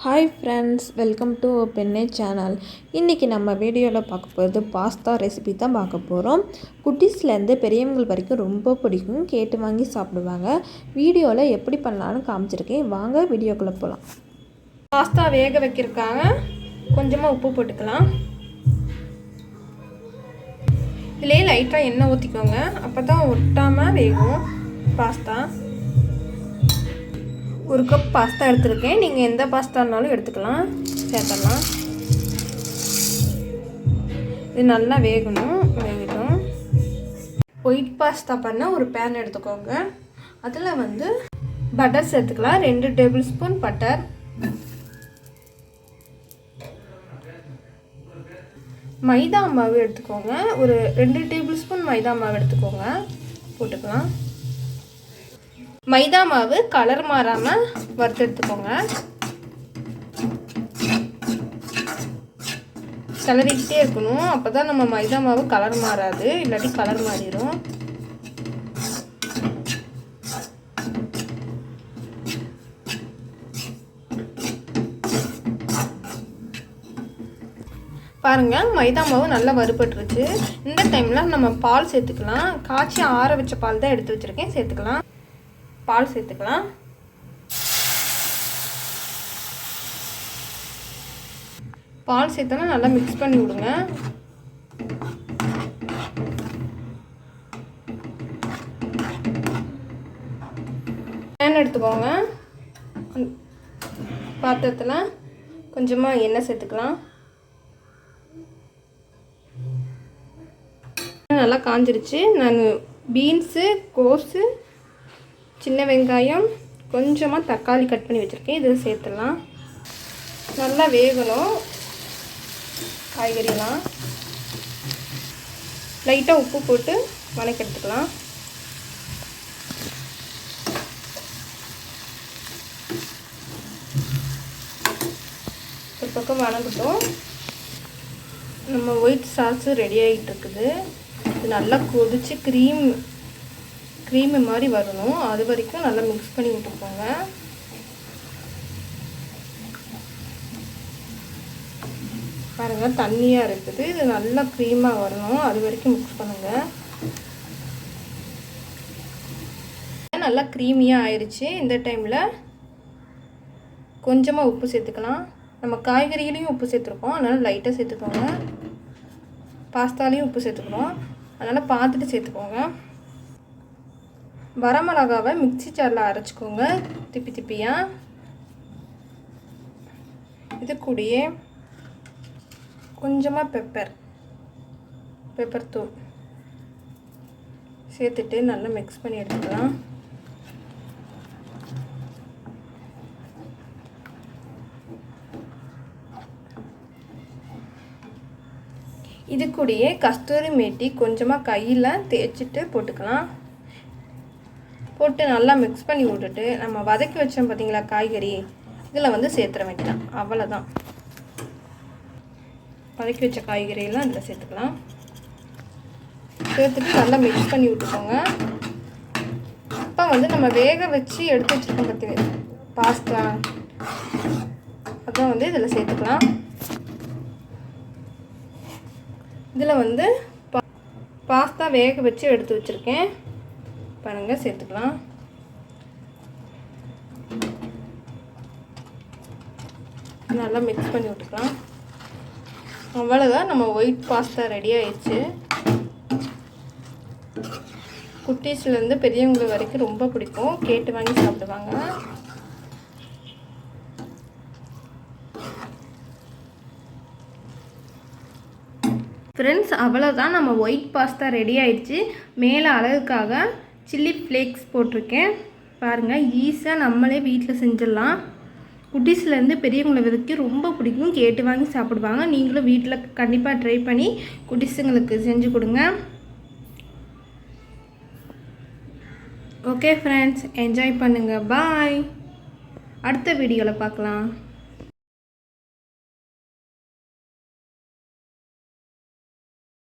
Hi friends, welcome to பெண்ணே channel. இன்றைக்கி நம்ம வீடியோவில் பார்க்க போகிறது பாஸ்தா ரெசிபி தான் பார்க்க போகிறோம். குட்டீஸ்லேருந்து பெரியவங்கள் வரைக்கும் ரொம்ப பிடிக்கும், கேட்டு வாங்கி சாப்பிடுவாங்க. வீடியோவில் எப்படி பண்ணலான்னு காமிச்சிருக்கேன், வாங்க வீடியோக்குள்ளே போகலாம். பாஸ்தா வேக வைக்கிறதுக்காக கொஞ்சமாக உப்பு போட்டுக்கலாம். இதிலே லைட்டாக எண்ணெய் ஊற்றிக்கோங்க, அப்போ தான் ஒட்டாமல் வேகும் பாஸ்தா. ஒரு கப் பாஸ்தா எடுத்துருக்கேன், நீங்கள் எந்த பாஸ்தானாலும் எடுத்துக்கலாம். சேர்த்துடலாம். இது நல்லா வேகட்டும். ஒயிட் பாஸ்தா பண்ண ஒரு பேன் எடுத்துக்கோங்க. அதில் பட்டர் சேர்த்துக்கலாம். 2 டேபிள் ஸ்பூன் பட்டர். மைதா மாவு எடுத்துக்கோங்க. ஒரு 2 டேபிள் ஸ்பூன் மைதா மாவு எடுத்துக்கோங்க, போட்டுக்கலாம். மைதா மாவு கலர் மாறாமல் வறுத்து எடுத்துக்கோங்க. கிளறிக்கிட்டே இருக்கணும், அப்போ தான் நம்ம மைதா மாவு கலர் மாறாது, இல்லாட்டி கலர் மாறிடும். பாருங்கள், மைதா மாவு நல்லா வறுபட்டுருச்சு. இந்த டைமில் நம்ம பால் சேர்த்துக்கலாம். காய்ச்சி ஆற வச்ச பால் தான் எடுத்து வச்சுருக்கேன், சேர்த்துக்கலாம். பால் சேர்த்துக்கலாம். பால் சேர்த்தோன்னா நல்லா மிக்ஸ் பண்ணி விடுங்க. பேன் எடுத்துக்கோங்க. பாத்திரத்தில் கொஞ்சமாக எண்ணெய் சேர்த்துக்கலாம். நல்லா காஞ்சிருச்சு. நான் பீன்ஸு, கோஸு, சின்ன வெங்காயம், கொஞ்சமாக தக்காளி கட் பண்ணி வச்சுருக்கேன், இதில் சேர்த்துடலாம். நல்லா வேகணும் காய்கறிலாம். லைட்டாக உப்பு போட்டு வதக்கி எடுத்துக்கலாம். ஒரு பக்கம் வதங்கட்டும். நம்ம ஒயிட் சாஸு ரெடி ஆகிட்டு இருக்குது. இது நல்லா கொதித்து க்ரீமு மாதிரி வரணும், அது வரைக்கும் நல்லா மிக்ஸ் பண்ணி விட்டுக்கோங்க. பாருங்கள், தண்ணியாக இருக்குது. இது நல்லா க்ரீமாக வரணும், அது வரைக்கும் மிக்ஸ் பண்ணுங்கள். நல்லா க்ரீமியாக ஆயிடுச்சு. இந்த டைமில் கொஞ்சமாக உப்பு சேர்த்துக்கலாம். நம்ம காய்கறிகளையும் உப்பு சேர்த்துருக்கோம், அதனால் லைட்டாக சேர்த்துக்கோங்க. பாஸ்தாலையும் உப்பு சேர்த்துக்கிறோம், அதனால் பார்த்துட்டு சேர்த்துக்கோங்க. வரமிளகாவை மிக்ஸி ஜாரில் அரைச்சிக்கோங்க, திப்பி திப்பியாக. இது கூடயே கொஞ்சமாக பெப்பர் தூள் சேர்த்துட்டு நல்லா மிக்ஸ் பண்ணி எடுத்துக்கலாம். இது கூடயே கஸ்தூரி மேத்தி கொஞ்சமாக கையில் தேய்ச்சிட்டு போட்டுக்கலாம். போட்டு நல்லா மிக்ஸ் பண்ணி விட்டுட்டு நம்ம வதக்கி வச்சோம் பார்த்தீங்களா காய்கறி, இதில் சேர்த்துற வேண்டியதான். அவ்வளோதான். வதக்கி வச்ச காய்கறியெல்லாம் இதில் சேர்த்துக்கலாம். சேர்த்துட்டு நல்லா மிக்ஸ் பண்ணி விட்டுக்கோங்க. இப்போ நம்ம வேக வச்சு எடுத்து வச்சுருக்கோம் பார்த்தீங்க பாஸ்தா, அதான் இதில் சேர்த்துக்கலாம். இதில் பாஸ்தா வேக வச்சு எடுத்து வச்சுருக்கேன் பாருங்கள், சேர்த்துக்கலாம். நல்லா மிக்ஸ் பண்ணி விட்டுக்கலாம். அவ்வளோதான், நம்ம ஒயிட் பாஸ்தா ரெடி ஆயிடுச்சு. குட்டீஸ்லேருந்து பெரியவங்க வரைக்கும் ரொம்ப பிடிக்கும், கேட்டு வாங்கி சாப்பிடுவாங்க. ஃப்ரெண்ட்ஸ், அவ்வளோதான், நம்ம ஒயிட் பாஸ்தா ரெடி ஆயிடுச்சு. மேலே அழகுக்காக சில்லி ஃப்ளேக்ஸ் போட்டிருக்கேன். பாருங்கள், ஈஸியாக நம்மளே வீட்டில் செஞ்சிடலாம். குட்டீஸ்லேருந்து பெரியவங்களை வரைக்கும் ரொம்ப பிடிக்கும், கேட்டு வாங்கி சாப்பிடுவாங்க. நீங்களும் வீட்டில் கண்டிப்பாக ட்ரை பண்ணி குட்டீஸுங்களுக்கு செஞ்சு கொடுங்க. ஓகே ஃப்ரெண்ட்ஸ், என்ஜாய் பண்ணுங்கள். பாய். அடுத்த வீடியோவில் பார்க்கலாம்.